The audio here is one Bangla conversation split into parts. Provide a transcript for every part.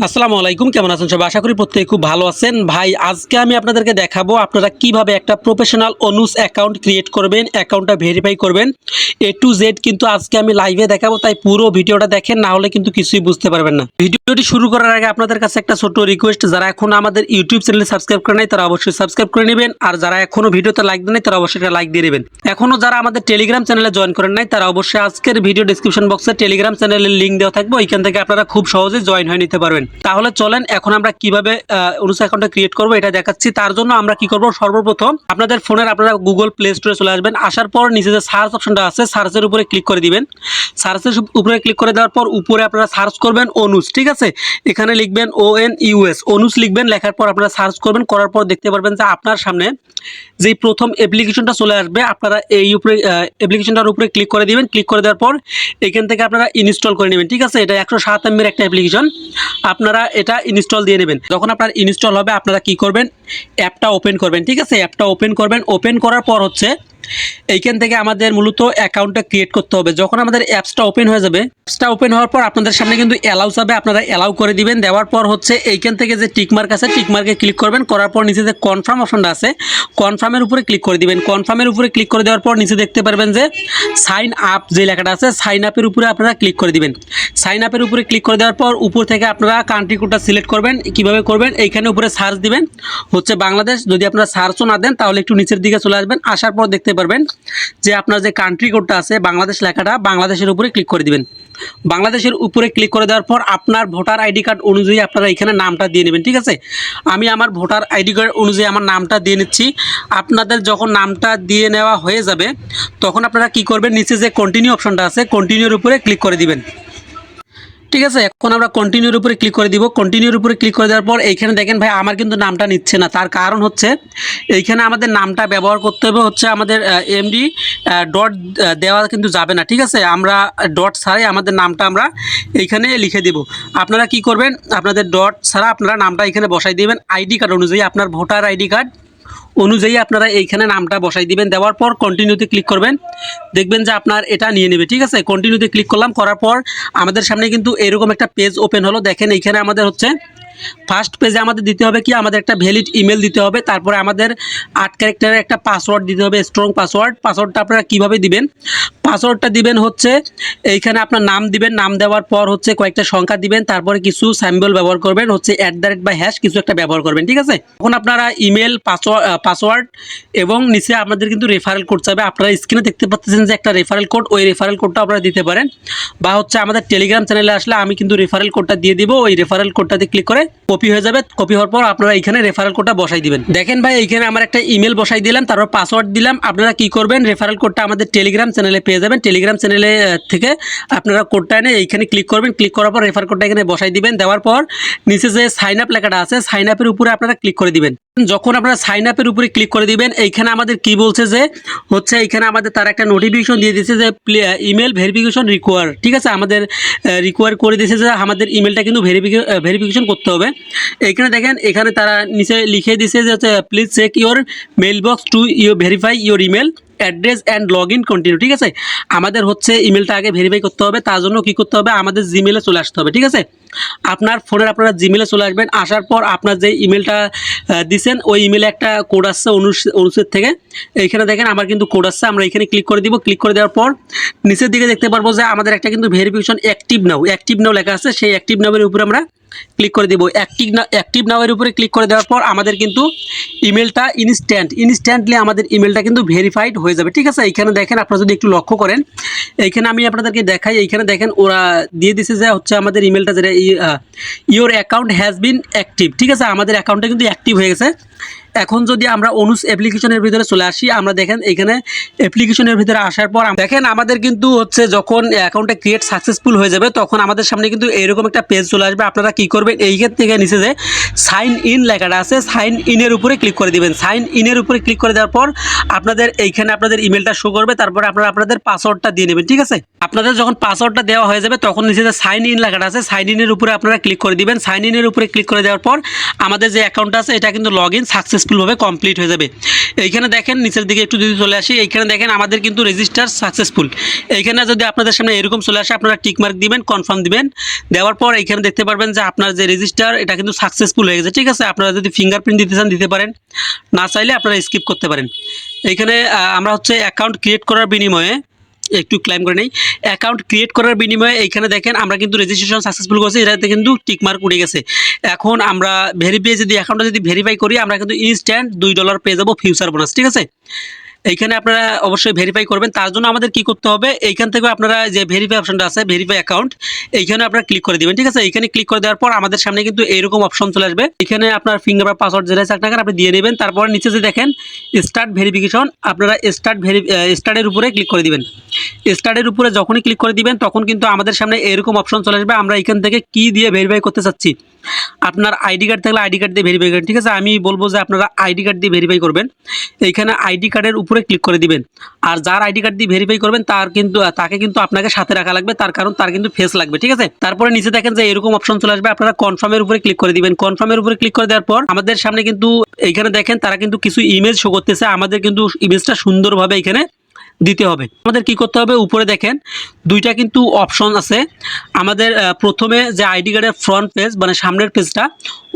আসসালামু আলাইকুম, কেমন আছেন সবাই? আশা করি প্রত্যেকে খুব ভালো আছেন। ভাই, আজকে আমি আপনাদেরকে দেখাবো আপনারা কিভাবে একটা প্রফেশনাল অনুস অ্যাকাউন্ট ক্রিয়েট করবেন, অ্যাকাউন্টটা ভেরিফাই করবেন। A to Z কিন্তু আজকে আমি লাইভে দেখাবো, তাই পুরো ভিডিওটা দেখেন, না হলে কিন্তু কিছুই বুঝতে পারবেন না। ভিডিওটি শুরু করার আগে আপনাদের কাছে একটা ছোট্ট রিকোয়েস্ট, যারা এখনো আমাদের ইউটিউব চ্যানেলে সাবস্ক্রাইব করে নাই তারা অবশ্যই সাবস্ক্রাইব করে নেবেন, আর যারা এখনো ভিডিওতে লাইক দেন নাই তারা অবশ্যই একটা লাইক দিয়ে নেবেন। এখনো যারা আমাদের টেলিগ্রাম চ্যানেলে জয়েন করেন নাই তারা অবশ্যই আজকের ভিডিও ডেসক্রিপশন বক্সে টেলিগ্রাম চ্যানেলের লিঙ্ক দেওয়া থাকবে, ওইখান থেকে আপনারা খুব সহজে জয়েন হয়ে নিতে পারবেন। তাহলে চলেন এখন আমরা কিভাবে অনুস অ্যাকাউন্টটা ক্রিয়েট করব এটা দেখাচ্ছি। তার জন্য আমরা কি করব, সর্বপ্রথম আপনাদের ফোনের আপনারা গুগল প্লে স্টোরে চলে আসবেন। আসার পর নিচে যে সার্চ অপশনটা আছে সার্চের উপরে ক্লিক করে দিবেন। সার্চের উপরে ক্লিক করে দেওয়ার পর উপরে আপনারা সার্চ করবেন অনুস, ঠিক আছে? এখানে লিখবেন ONUS, অনুস লিখবেন। লেখার পর আপনারা সার্চ করবেন, করার পর দেখতে পারবেন যে আপনার সামনে যেই প্রথম অ্যাপ্লিকেশনটা চলে আসবে, আপনারা এই উপরে অ্যাপ্লিকেশনটার উপরে ক্লিক করে দিবেন। ক্লিক করে দেওয়ার পর এখান থেকে আপনারা ইনস্টল করে নেবেন, ঠিক আছে? এটা 107 MB একটা অ্যাপ্লিকেশন, আপনারা এটা ইনস্টল দিয়ে নেবেন। যখন আপনার ইনস্টল হবে আপনারা কি করবেন, অ্যাপটা ওপেন করবেন, ঠিক আছে? অ্যাপটা ওপেন করবেন। ওপেন করার পর হচ্ছে এইখান থেকে আমাদের মূলত অ্যাকাউন্টটা ক্রিয়েট করতে হবে। যখন আমাদের অ্যাপসটা ওপেন হয়ে যাবে, অ্যাপসটা ওপেন হওয়ার পর আপনাদের সামনে কিন্তু অ্যালাউ যাবে, আপনারা অ্যালাউ করে দিবেন। দেওয়ার পর হচ্ছে এইখান থেকে যে টিকমার্ক আছে টিকমার্কে ক্লিক করবেন। করার পর নিচে যে কনফার্ম অপশনটা আছে কনফার্মের উপরে ক্লিক করে দিবেন। কনফার্মের উপরে ক্লিক করে দেওয়ার পর নিচে দেখতে পারবেন যে সাইন আপ যে লেখাটা আছে সাইন আপের উপরে আপনারা ক্লিক করে দিবেন। সাইন আপের উপরে ক্লিক করে দেওয়ার পর উপর থেকে আপনারা কান্ট্রি কোডটা সিলেক্ট করবেন। কিভাবে করবেন, এইখানে উপরে সার্চ দিবেন হচ্ছে বাংলাদেশ। যদি আপনারা সার্চও না দেন তাহলে একটু নিচের দিকে চলে আসবেন। আসার পর দেখতে পারবেন যে আপনার যে কান্ট্রি কোডটা আছে বাংলাদেশ লেখাটা, বাংলাদেশের উপরে ক্লিক করে দিবেন। বাংলাদেশের উপরে ক্লিক করে দেওয়ার পর আপনার ভোটার আইডি কার্ড অনুযায়ী আপনারা এখানে নামটা দিয়ে নেবেন, ঠিক আছে? আমি আমার ভোটার আইডি কার্ড অনুযায়ী আমার নামটা দিয়ে নিচ্ছি। আপনাদের যখন নামটা দিয়ে নেওয়া হয়ে যাবে তখন আপনারা কি করবেন, নিচে যে কন্টিনিউ অপশনটা আছে কন্টিনিউর উপরে ক্লিক করে দিবেন, ঠিক আছে? এখন আমরা কন্টিনিউর উপরে ক্লিক করে দিব। কন্টিনিউর উপরে ক্লিক করে দেওয়ার পর এইখানে দেখেন ভাই আমার কিন্তু নামটা নিচ্ছে না। তার কারণ হচ্ছে এইখানে আমাদের নামটা ব্যবহার করতে হবে হচ্ছে আমাদের এমডি ডট দেওয়া কিন্তু যাবে না, ঠিক আছে? আমরা ডট ছাড়াই আমাদের নামটা আমরা এইখানে লিখে দিব। আপনারা কি করবেন, আপনাদের ডট ছাড়া আপনারা নামটা এখানে বসাই দিবেন আইডি কার্ড অনুযায়ী, আপনার ভোটার আইডি কার্ড অনুযায়ী আপনারা এইখানে নামটা বসাই দিবেন। দেওয়ার পর কন্টিনিউতে ক্লিক করবেন, দেখবেন যে আপনার এটা নিয়ে নেবে, ঠিক আছে? কন্টিনিউতে ক্লিক করলাম। করার পর আমাদের সামনে কিন্তু এরকম একটা পেজ ওপেন হলো। দেখেন এইখানে আমাদের হচ্ছে ফার্স্ট পেজে আমাদের দিতে হবে কি, আমাদের একটা ভ্যালিড ইমেল দিতে হবে, তারপরে আমাদের 8 ক্যারেক্টারের একটা পাসওয়ার্ড দিতে হবে, স্ট্রং পাসওয়ার্ড। পাসওয়ার্ডটা আপনারা কিভাবে দিবেন, পাসওয়ার্ডটা দিবেন হচ্ছে এইখানে আপনার নাম দিবেন। নাম দেওয়ার পর হচ্ছে কয়েকটা সংখ্যা দিবেন, তারপরে কিছু সিম্বল ব্যবহার করবেন, হচ্ছে @ বা হ্যাশ কিছু একটা ব্যবহার করবেন, ঠিক আছে? তখন আপনারা ইমেল পাসওয়ার্ড এবং নিচে আপনাদের কিন্তু রেফারেল কোড চাইবে। আপনারা স্ক্রিনে দেখতে পাচ্ছেন যে একটা রেফারেল কোড, ওই রেফারেল কোডটা আপনারা দিতে পারেন, বা হচ্ছে আমাদের টেলিগ্রাম চ্যানেলে আসলে আমি কিন্তু রেফারেল কোডটা দিয়ে দিব। ওই রেফারেল কোডটাতে ক্লিক করে কপি হয়ে যাবে। কপি হওয়ার পর আপনারা এখানে রেফারেল কোডটা বসাই দিবেন। দেখেন ভাই এইখানে আমার একটা ইমেল বসাই দিলাম, তারপর পাসওয়ার্ড দিলাম। আপনারা কি করবেন, রেফারেল কোডটা আমাদের টেলিগ্রাম চ্যানেলে পেয়ে যাবেন। টেলিগ্রাম চ্যানেলে থেকে আপনারা কোডটা এনে এইখানে ক্লিক করবেন। ক্লিক করার পর রেফারেল কোডটা এখানে বসাই দিবেন। দেওয়ার পর নিচে যে সাইন আপ লেখাটা আছে সাইন আপের উপরে আপনারা ক্লিক করে দিবেন। যখন আপনারা সাইন আপের উপরে ক্লিক করে দিবেন এইখানে আমাদের কি বলছে যে হচ্ছে এইখানে আমাদের তার একটা নোটিফিকেশন দিয়ে দিচ্ছে যে ইমেল ভেরিফিকেশন রিকোয়ার, ঠিক আছে? আমাদের রিকোয়ার করে দিয়েছে যে আমাদের ইমেলটা কিন্তু ভেরিফিকেশন করতে হবে। এইখানে দেখেন এখানে তারা নিচে লিখে দিয়েছে যে হচ্ছে please check your mail box to verify your email address and log in continue, ঠিক আছে? আমাদের হচ্ছে ইমেলটা আগে ভেরিফাই করতে হবে। তার জন্য কি করতে হবে, আমাদের জিমেলে চলে আসতে হবে, ঠিক আছে? আপনার ফোনের আপনারা জিমেলে চলে আসবেন। আসার পর আপনার যে ইমেলটা দিচ্ছেন ওই ইমেলে একটা কোড আসছে অনুচ্ছেদ থেকে। এইখানে দেখেন আমার কিন্তু কোড আসছে, আমরা এখানে ক্লিক করে দিব। ক্লিক করে দেওয়ার পর নিচের দিকে দেখতে পারবো যে আমাদের একটা কিন্তু ভেরিফিকেশন অ্যাক্টিভ নাও লেখা আছে। সেই অ্যাক্টিভ নাওয়ের উপরে আমরা ক্লিক করে দেবো। অ্যাক্টিভ নাওয়ের উপরে ক্লিক করে দেওয়ার পর আমাদের কিন্তু ইমেলটা ইনস্ট্যান্টলি আমাদের ইমেলটা কিন্তু ভেরিফাইড হয়ে যাবে, ঠিক আছে? এইখানে দেখেন আপনারা যদি একটু লক্ষ্য করেন, এইখানে আমি আপনাদেরকে দেখাই। এইখানে দেখেন ওরা দিয়ে দিছে যে হচ্ছে আমাদের ইমেলটা যেটা your account has been active, ঠিক আছে? আমাদের অ্যাকাউন্টটা কিন্তু অ্যাক্টিভ হয়ে গেছে। এখন যদি আমরা অনুস অ্যাপ্লিকেশনের ভিতরে চলে আসি, আমরা দেখেন এখানে অ্যাপ্লিকেশনের ভিতরে আসার পর দেখেন আমাদের কিন্তু হচ্ছে যখন অ্যাকাউন্টটা ক্রিয়েট সাকসেসফুল হয়ে যাবে তখন আমাদের সামনে কিন্তু এরকম একটা পেজ চলে আসবে। আপনারা কি করবেন, এইখান থেকে নিচে যে সাইন ইন লেখাটা আছে সাইন ইনের উপরে ক্লিক করে দিবেন। সাইন ইনের উপরে ক্লিক করে দেওয়ার পর আপনাদের এইখানে আপনাদের ইমেলটা শো করবে, তারপরে আপনারা আপনাদের পাসওয়ার্ডটা দিয়ে নেবেন, ঠিক আছে? আপনাদের যখন পাসওয়ার্ডটা দেওয়া হয়ে যাবে তখন নিচে যে সাইন ইন লেখাটা আছে সাইন ইনের উপরে আপনারা ক্লিক করে দিবেন। সাইন ইনের উপরে ক্লিক করে দেওয়ার পর আমাদের যে অ্যাকাউন্টটা আছে এটা কিন্তু লগ ইন সাকসেসফুলভাবে কমপ্লিট হয়ে যাবে। এইখানে দেখেন নিচের দিকে একটু যদি চলে আসি, এইখানে দেখেন আমাদের কিন্তু রেজিস্টার সাকসেসফুল। এইখানে যদি আপনাদের সামনে এরকম চলে আসে, আপনারা টিক মার্ক দিবেন, কনফার্ম দিবেন। দেওয়ার পর এইখানে দেখতে পারবেন যে আপনার যে রেজিস্টার এটা কিন্তু সাকসেসফুল হয়ে গেছে। ঠিক আছে, আপনারা যদি ফিঙ্গারপ্রিন্ট দিতে চান দিতে পারেন, না চাইলে আপনারা স্কিপ করতে পারেন। এইখানে আমরা হচ্ছে অ্যাকাউন্ট ক্রিয়েট করার বিনিময়ে একটু ক্লাইম করে নেই। অ্যাকাউন্ট ক্রিয়েট করার বিনিময়ে এইখানে দেখেন আমরা কিন্তু রেজিস্ট্রেশন সাকসেসফুল করছি, এটাতে কিন্তু টিক মার্ক উঠে গেছে। এখন আমরা ভেরিফাই যদি অ্যাকাউন্টটা যদি ভেরিফাই করি, আমরা কিন্তু ইনস্ট্যান্ট $2 পেয়ে যাবো ফিউচার বোনাস। ঠিক আছে, এইখানে আপনারা অবশ্যই ভেরিফাই করবেন। তার জন্য আমাদের কি করতে হবে, এইখান থেকে আপনারা যে ভেরিফাই অপশনটা আছে, ভেরিফাই অ্যাকাউন্ট, এইখানে আপনারা ক্লিক করে দিবেন। ঠিক আছে, এইখানে ক্লিক করে দেওয়ার পর আমাদের সামনে কিন্তু এইরকম অপশন চলে আসবে। এখানে আপনার ফিঙ্গার বা পাসওয়ার্ড যেটা আছে আপনাকে আপনি দিয়ে নেবেন। তারপর নিচে যে দেখেন স্টার্ট ভেরিফিকেশন, আপনারা স্টার্টের উপরে ক্লিক করে দিবেন। স্টার্টের উপরে যখনই ক্লিক করে দিবেন তখন কিন্তু আমাদের সামনে এরকম অপশন চলে আসবে। আমরা এখান থেকে কি দিয়ে ভেরিফাই করতে চাচ্ছি, আপনার আইডি কার্ড থাকলে আইডি কার্ড দিয়ে ভেরিফাই করেন। ঠিক আছে, আমি বলবো যে আপনারা আইডি কার্ড দিয়ে ভেরিফাই করবেন। এইখানে আইডি কার্ডের উপরে ক্লিক করে দিবেন। আর যার আইডি কার্ড দিয়ে ভেরিফাই করবেন তাকে কিন্তু আপনাকে সাথে রাখা লাগবে, তার কারণ তার কিন্তু ফেস লাগবে। ঠিক আছে, তারপরে নিচে দেখেন যে এরকম অপশন চলে আসবে, আপনারা কনফার্মের উপরে ক্লিক করে দিবেন। কনফার্মের উপরে ক্লিক করে দেওয়ার পর আমাদের সামনে কিন্তু এইখানে দেখেন তারা কিন্তু কিছু ইমেজ শো করতেছে। আমাদের কিন্তু ইমেজটা সুন্দরভাবে এখানে দিতে হবে। আমাদের কি করতে হবে, উপরে দেখেন দুইটা কিন্তু অপশন আছে। আমাদের প্রথমে যে আইডি কার্ডের ফ্রন্ট পেজ মানে সামনের পেজটা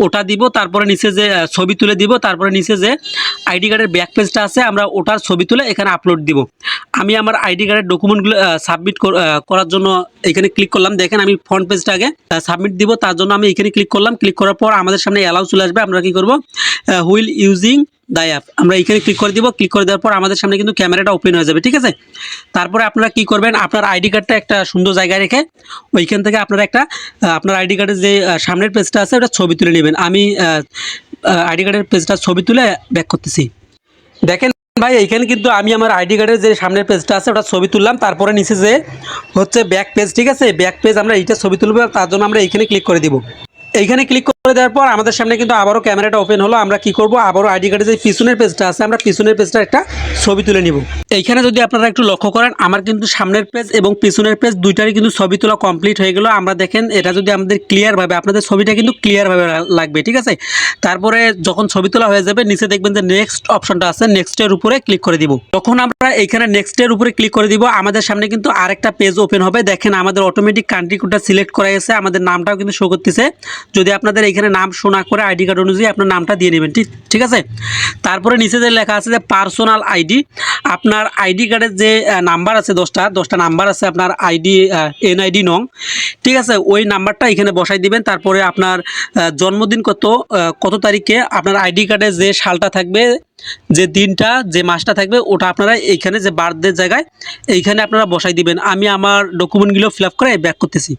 ওটা দিব, তারপরে নিচে যে ছবি তুলে দিব, তারপরে নিচে যে আইডি কার্ডের ব্যাক পেজটা আছে আমরা ওটার ছবি তুলে এখানে আপলোড দিব। আমি আমার আইডি কার্ডের ডকুমেন্টগুলো সাবমিট করার জন্য এখানে ক্লিক করলাম। দেখেন আমি ফ্রন্ট পেজটা আগে সাবমিট দিব, তার জন্য আমি এখানে ক্লিক করলাম। ক্লিক করার পর আমাদের সামনে অ্যালাউ চলে আসবে। আমরা কি করব, হুইল ইউজিং দ্য অ্যাপ, আমরা এখানে ক্লিক করে দিব। ক্লিক করে দেওয়ার পর আমাদের সামনে কিন্তু ক্যামেরাটা ওপেন হয়ে যাবে। ঠিক আছে, তারপরে আপনারা কি করবেন, আপনার আইডি কার্ডটা একটা সুন্দর জায়গায় রেখে ওইখান থেকে আপনারা একটা আপনার আইডি কার্ডের যে সামনের পেজটা আছে ওটা ছবি তুলে নেবেন। আমি আইডি কার্ডের পেজটা ছবি তুলে ব্যাক করতেছি। দেখেন ভাই, এইখানে কিন্তু আমি আমার আইডি কার্ডের যে সামনের পেজটা আছে ওটা ছবি তুললাম। তারপরে নিচে যে হচ্ছে ব্যাক পেজ, ঠিক আছে, ব্যাক পেজ আমরা এইটা ছবি তুলবো, তার জন্য আমরা এইখানে ক্লিক করে দিব। এইখানে ক্লিক করে দেওয়ার পর আমাদের সামনে কিন্তু আবারও ক্যামেরাটা ওপেন হলো। আমরা কি করব, আবারও আইডি কার্ডের যে পিছনের পেজটা আছে আমরা পিছনের পেজটা একটা ছবি তুলে নিব। এইখানে যদি আপনারা একটু লক্ষ্য করেন, আমার কিন্তু সামনের পেজ এবং পিছনের পেজ দুইটারই কিন্তু ছবি তোলা কমপ্লিট হয়ে গেল। আমরা দেখেন এটা যদি আমাদের ক্লিয়ারভাবে, আপনাদের ছবিটা কিন্তু ক্লিয়ারভাবে লাগবে। ঠিক আছে, তারপরে যখন ছবি তোলা হয়ে যাবে নিচে দেখবেন যে নেক্সট অপশনটা আছে, নেক্সটের উপরে ক্লিক করে দিব। তখন আমরা এইখানে নেক্সটের উপরে ক্লিক করে দিব, আমাদের সামনে কিন্তু আরেকটা পেজ ওপেন হবে। দেখেন আমাদের অটোমেটিক কান্ট্রি কোডটা সিলেক্ট করা গেছে, আমাদের নামটাও কিন্তু শো করতেছে। যদি আপনাদের এইখানে নাম শো না করে আইডি কার্ড অনুযায়ী আপনার নামটা দিয়ে নেবেন। ঠিক আছে, তারপরে নিচে যে লেখা আছে যে পার্সোনাল আইডি, আপনার আইডি কার্ডের যে নাম্বার আছে 10টা নাম্বার আছে আপনার আইডি এনআইডি নং। ঠিক আছে, ওই নাম্বারটা এখানে বসাই দিবেন। তারপরে আপনার জন্মদিন কত তারিখে, আপনার আইডি কার্ডে যে সালটা থাকবে, যে দিনটা, যে মাসটা থাকবে ওটা আপনারা এইখানে যে বার্থডে জায়গায় এইখানে আপনারা বসাই দিবেন। আমি আমার ডকুমেন্টগুলো ফিল আপ করে ব্যাক করতেছি।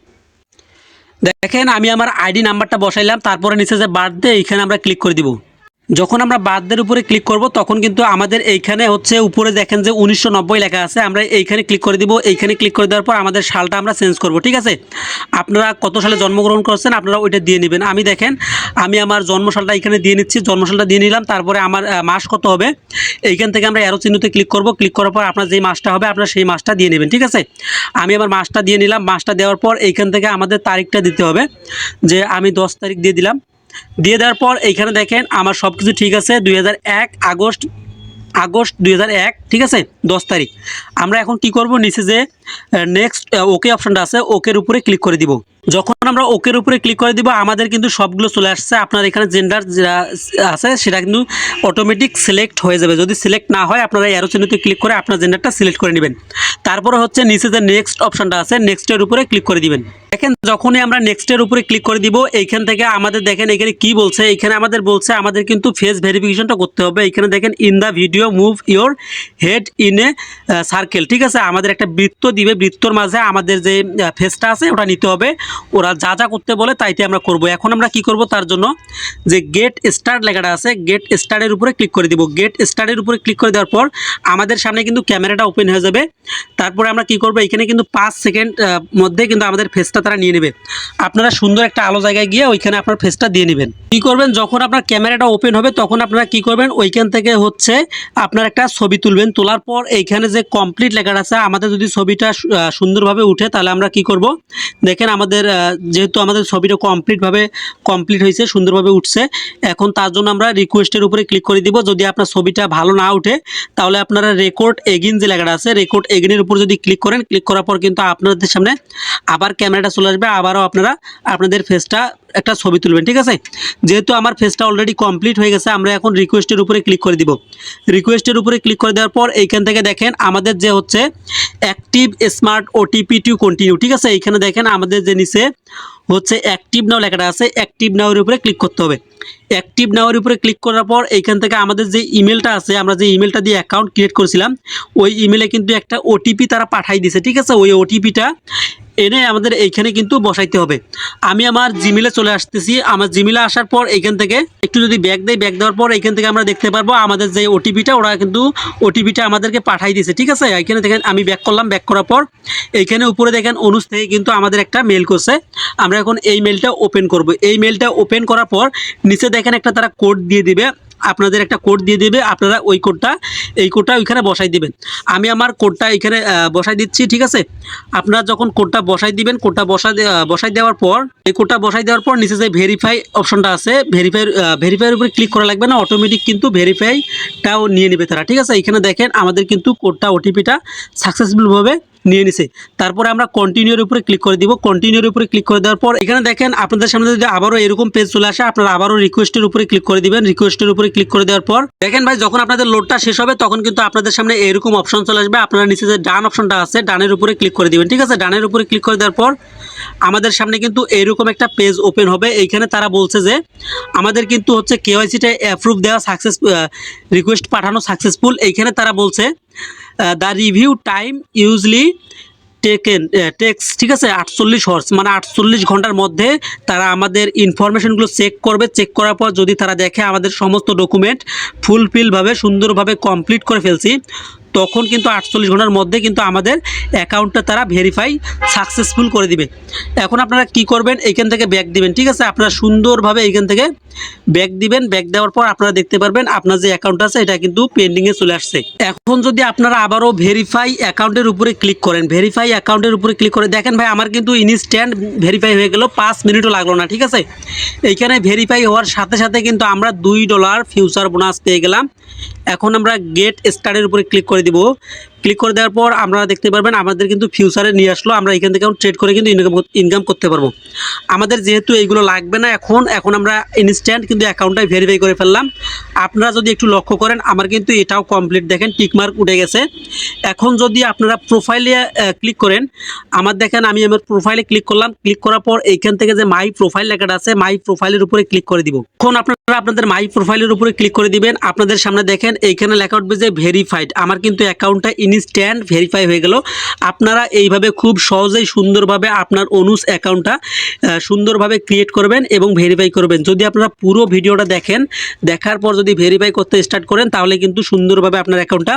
দেখেন আমি আমার আইডি নাম্বারটা বসাইলাম, তারপরে নিচে যে বার্থডে এইখানে আমরা ক্লিক করে দিব। যখন আমরা বার্থডের উপরে ক্লিক করব তখন কিন্তু আমাদের এইখানে হচ্ছে উপরে দেখেন যে 1990 লেখা আছে, আমরা এইখানে ক্লিক করে দিব। এইখানে ক্লিক করে দেওয়ার পর আমাদের সালটা আমরা চেঞ্জ করব। ঠিক আছে, আপনারা কত সালে জন্মগ্রহণ করছেন আপনারা ওইটা দিয়ে নেবেন। আমি আমার জন্মসালটা এখানে দিয়ে নিচ্ছি, জন্মসালটা দিয়ে নিলাম। তারপরে আমার মাস কত হবে এইখান থেকে আমরা অ্যারো চিহ্নতে ক্লিক করব। ক্লিক করার পর আপনার যেই মাসটা হবে আপনারা সেই মাসটা দিয়ে নেবেন। ঠিক আছে, আমি আমার মাসটা দিয়ে নিলাম। মাসটা দেওয়ার পর এইখান থেকে আমাদের তারিখটা দিতে হবে, যে আমি 10 তারিখ দিয়ে দিলাম। দিয়ে দেওয়ার পর এইখানে দেখেন আমার সব কিছু ঠিক আছে, 2001 আগস্ট 2001। ঠিক আছে, 10 তারিখ। আমরা এখন কি করব, নিচে যে নেক্সট ওকে অপশনটা আছে ওকের উপরে ক্লিক করে দিব। যখন আমরা ওকের উপরে ক্লিক করে দিব আমাদের কিন্তু সবগুলো চলে আসছে। আপনার এখানে জেন্ডার যেটা আছে সেটা কিন্তু অটোমেটিক সিলেক্ট হয়ে যাবে। যদি সিলেক্ট না হয় আপনারা অ্যারো চিহ্নতে ক্লিক করে আপনার জেন্ডারটা সিলেক্ট করে নেবেন। তারপরে হচ্ছে নিচে যে নেক্সট অপশনটা আছে নেক্সটের উপরে ক্লিক করে দিবেন। দেখেন যখনই আমরা নেক্সটের উপরে ক্লিক করে দিব এইখান থেকে আমাদের দেখেন এখানে কি বলছে, এখানে আমাদের বলছে আমাদের কিন্তু ফেস ভেরিফিকেশনটা করতে হবে। এখানে দেখেন in the video move your head in a circle. ঠিক আছে, আমাদের একটা বৃত্ত দিবে, বৃত্তর মাঝে আমাদের যে ফেসটা আছে ওটা নিতে হবে। ওরা যা যা করতে বলে তাইতে আমরা করব। এখন আমরা কি করব, তার জন্য যে গেট স্টার্ট লেখাটা আছে গেট স্টার্টের উপরে ক্লিক করে দিব। গেট স্টার্টের উপরে ক্লিক করে দেওয়ার পর আমাদের সামনে কিন্তু ক্যামেরাটা ওপেন হয়ে যাবে। তারপরে আমরা কি করব, এখানে কিন্তু 5 সেকেন্ড মধ্যে কিন্তু আমাদের ফেসটা তারা নিয়ে নেবে। আপনারা সুন্দর একটা আলো জায়গায় গিয়ে ওইখানে আপনার ফেসটা দিয়ে নেবেন। কি করবেন, যখন আপনার ক্যামেরাটা ওপেন হবে তখন আপনারা কি করবেন, ওইখান থেকে হচ্ছে আপনার একটা ছবি তুলবেন। তোলার পর এইখানে যে কমপ্লিট লেখাটা আছে আমাদের যদি ছবিটা সুন্দরভাবে উঠে তাহলে আমরা কি করব, দেখেন আমাদের যেহেতু আমাদের ছবিটা কমপ্লিট হয়েছে, সুন্দরভাবে উঠছে, এখন তার জন্য আমরা রিকোয়েস্টের উপরে ক্লিক করে দিব। যদি আপনার ছবিটা ভালো না উঠে তাহলে আপনারা রেকর্ড এগেইন যে লেখাটা আছে, রেকর্ড এগেইনের উপর যদি ক্লিক করেন, ক্লিক করার পর কিন্তু আপনাদের সামনে আবার ক্যামেরাটা চলে আসবে, আবারও আপনারা আপনাদের ফেসটা একটা ছবি তুলবেন। ঠিক আছে, যেহেতু আমার ফেসটা অলরেডি কমপ্লিট হয়ে গেছে, আমরা এখন রিকোয়েস্টের উপরে ক্লিক করে দিব। রিকোয়েস্টের উপরে ক্লিক করে দেওয়ার পর এইখান থেকে দেখেন আমাদের যে হচ্ছে active smart OTP to continue. ঠিক আছে, এইখানে দেখেন আমাদের যে নিচে হচ্ছে অ্যাক্টিভ নাও লেখাটা আছে, অ্যাক্টিভ নাওয়ের উপরে ক্লিক করতে হবে। অ্যাক্টিভ নাওয়ের উপরে ক্লিক করার পর এইখান থেকে আমাদের যে ইমেলটা আছে, আমরা যে ইমেলটা দিয়ে অ্যাকাউন্ট ক্রিয়েট করেছিলাম, ওই ইমেলে কিন্তু একটা ওটিপি তারা পাঠাই দিয়েছে। ঠিক আছে, ওই ওটিপিটা এনে আমাদের এইখানে কিন্তু বসাইতে হবে। আমি আমার জিমেলে চলে আসতেছি। আমার জিমেলে আসার পর এইখান থেকে একটু যদি ব্যাক দেওয়ার পর এইখান থেকে আমরা দেখতে পারবো আমাদের যে ওটিপিটা, ওরা কিন্তু ওটিপিটা আমাদেরকে পাঠাই দিয়েছে। ঠিক আছে, এইখানে দেখেন আমি ব্যাক করলাম। ব্যাক করার পর এইখানে উপরে দেখেন অনুজ থেকে কিন্তু আমাদের একটা মেল করছে। আমরা এখন এই মেলটা ওপেন করব। এই মেলটা ওপেন করার পর নিচে দেখেন একটা তারা কোড দিয়ে দিবে, আপনাদের একটা কোড দিয়ে দিবে। আপনারা এই কোডটা ওইখানে বসাই দিবেন। আমি আমার কোডটা এখানে বসাই দিচ্ছি। ঠিক আছে, আপনারা যখন কোডটা বসাই দিবেন, কোডটা বসাই দেওয়ার পর এই কোডটা বসাই দেওয়ার পর নিচে যে ভেরিফাই অপশনটা আছে, ভেরিফাইয়ের উপরে ক্লিক করা লাগবে না, অটোমেটিক কিন্তু ভেরিফাইটাও নিয়ে নেবে তারা। ঠিক আছে, এখানে দেখেন আমাদের কিন্তু কোডটা ওটিপিটা সাকসেসফুলভাবে নিয়ে নিছে। তারপরে আমরা কন্টিনিউর উপরে ক্লিক করে দিব। কন্টিনিউর উপরে ক্লিক করে দেওয়ার পর এখানে দেখেন আপনাদের সামনে যদি আবারও এরকম পেজ চলে আসে, আপনারা আবারও রিকোয়েস্টের উপরে ক্লিক করে দিবেন। রিকোয়েস্টের উপরে ক্লিক করে দেওয়ার পর দেখেন ভাই, যখন আপনাদের লোডটা শেষ হবে তখন কিন্তু আপনাদের সামনে এরকম অপশন চলে আসবে। আপনারা নিচে যে ডান অপশনটা আছে, ডানের উপরে ক্লিক করে দিবেন। ঠিক আছে, ডানের উপরে ক্লিক করে দেওয়ার পর আমাদের সামনে কিন্তু এরকম একটা পেজ ওপেন হবে। এইখানে তারা বলছে যে আমাদের কিন্তু হচ্ছে কেওয়াইসিটা অ্যাপ্রুভ দেওয়া রিকোয়েস্ট পাঠানো সাকসেসফুল। এইখানে তারা বলছে the review time usually takes, ঠিক আছে, 48 আওয়ার্স, মানে 48 ঘন্টার মধ্যে তারা আমাদের ইনফরমেশনগুলো চেক করবে। চেক করার পর যদি তারা দেখে আমাদের সমস্ত ডকুমেন্ট ফুলফিলভাবে সুন্দরভাবে কমপ্লিট করে ফেলছি, তখন কিন্তু 48 ঘন্টার মধ্যে কিন্তু আমাদের অ্যাকাউন্টটা তারা ভেরিফাই সাকসেসফুল করে দিবে। এখন আপনারা কি করবেন, এইখান থেকে ব্যাক দিবেন। ঠিক আছে, আপনারা সুন্দরভাবে এইখান থেকে ব্যাক দিবেন। ব্যাক দেওয়ার পর আপনারা দেখতে পারবেন আপনার যে অ্যাকাউন্ট আছে এটা কিন্তু পেন্ডিংয়ে চলে আসছে। এখন যদি আপনারা আবারও ভেরিফাই অ্যাকাউন্টের উপরে ক্লিক করেন, ভেরিফাই অ্যাকাউন্টের উপরে ক্লিক করে দেখেন ভাই, আমার কিন্তু ইনস্ট্যান্ট ভেরিফাই হয়ে গেল, 5 মিনিটও লাগলো না। ঠিক আছে, এইখানে ভেরিফাই হওয়ার সাথে সাথে কিন্তু আমরা $2 ফিউচার বোনাস পেয়ে গেলাম। এখন আমরা গেট স্টার্টের উপরে ক্লিক করে দিব। ক্লিক করে দেওয়ার পর আপনারা দেখতে পারবেন আমাদের কিন্তু ফিউচারে নিয়ে আসলো। আমরা এখান থেকে ট্রেড করে কিন্তু ইনকাম করতে পারবো। আমাদের যেহেতু এইগুলো লাগবে না, এখন আমরা ইনস্ট্যান্ট কিন্তু অ্যাকাউন্টটাই ভেরিফাই করে ফেললাম। আপনারা যদি একটু লক্ষ্য করেন, আমার কিন্তু এটাও কমপ্লিট, দেখেন টিকমার্ক উঠে গেছে। এখন যদি আপনারা প্রোফাইলে ক্লিক করেন, দেখেন আমি আমার প্রোফাইলে ক্লিক করলাম। ক্লিক করার পর এইখান থেকে যে মাই প্রোফাইল লেখাটা আছে, মাই প্রোফাইলের উপরে ক্লিক করে দিব। এখন আপনারা আপনাদের মাই প্রোফাইলের উপরে ক্লিক করে দিবেন। আপনাদের সামনে দেখেন এইখানে লেখা উঠবে যে ভেরিফাইড। আমার কিন্তু অ্যাকাউন্টটা ইনস্ট্যান্ট ভেরিফাই হয়ে গেল। আপনারা এইভাবে খুব সহজেই সুন্দরভাবে আপনার অনুজ অ্যাকাউন্টটা সুন্দরভাবে ক্রিয়েট করবেন এবং ভেরিফাই করবেন। যদি আপনারা পুরো ভিডিওটা দেখার পর যদি ভেরিফাই করতে স্টার্ট করেন, তাহলে কিন্তু সুন্দরভাবে আপনার অ্যাকাউন্টটা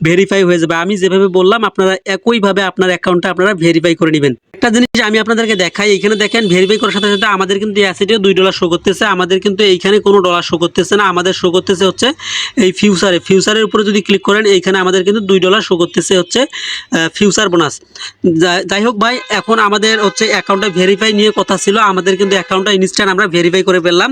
ভেরিফাই হয়ে যাবে। আমি যেভাবে বললাম আপনারা একইভাবে আপনার অ্যাকাউন্টটা আপনারা ভেরিফাই করে নেবেন। একটা জিনিস আমি আপনাদেরকে দেখাই, এখানে দেখেন ভেরিফাই করার সাথে সাথে আমাদের কিন্তু অ্যাসেটে $2 শো করতেছে। আমাদের কিন্তু এইখানে কোনো ডলার শো করতেছে না, আমাদের শো করতেছে হচ্ছে এই ফিউচারের উপরে যদি ক্লিক করেন, এইখানে আমাদের কিন্তু $2 শো করতেছে হচ্ছে ফিউচার বোনাস। যাই হোক ভাই, এখন আমাদের হচ্ছে অ্যাকাউন্টটা ভেরিফাই নিয়ে কথা ছিল। আমাদের কিন্তু অ্যাকাউন্টটা ইনস্ট্যান্ট আমরা ভেরিফাই করে ফেললাম।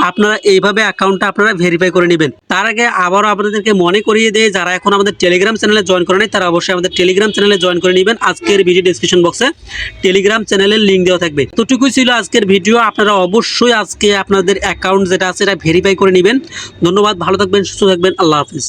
আপনারা এইভাবে অ্যাকাউন্টটা আপনারা ভেরিফাই করে নেবেন। তার আগে আবারও আপনাদেরকে মনে করিয়ে দেয়, যারা এখন আমাদের টেলিগ্রাম চ্যানেলে জয়েন করে নেয় তারা অবশ্যই আমাদের টেলিগ্রাম চ্যানেলে জয়েন করে নেবেন। আজকের ভিডিও ডেসক্রিপশন বক্সে টেলিগ্রাম চ্যানেলের লিঙ্ক দেওয়া থাকবে। এতটুকুই ছিল আজকের ভিডিও। আপনারা অবশ্যই আজকে আপনাদের অ্যাকাউন্ট যেটা আছে এটা ভেরিফাই করে নেবেন। ধন্যবাদ, ভালো থাকবেন, সুস্থ থাকবেন, আল্লাহ হাফিজ।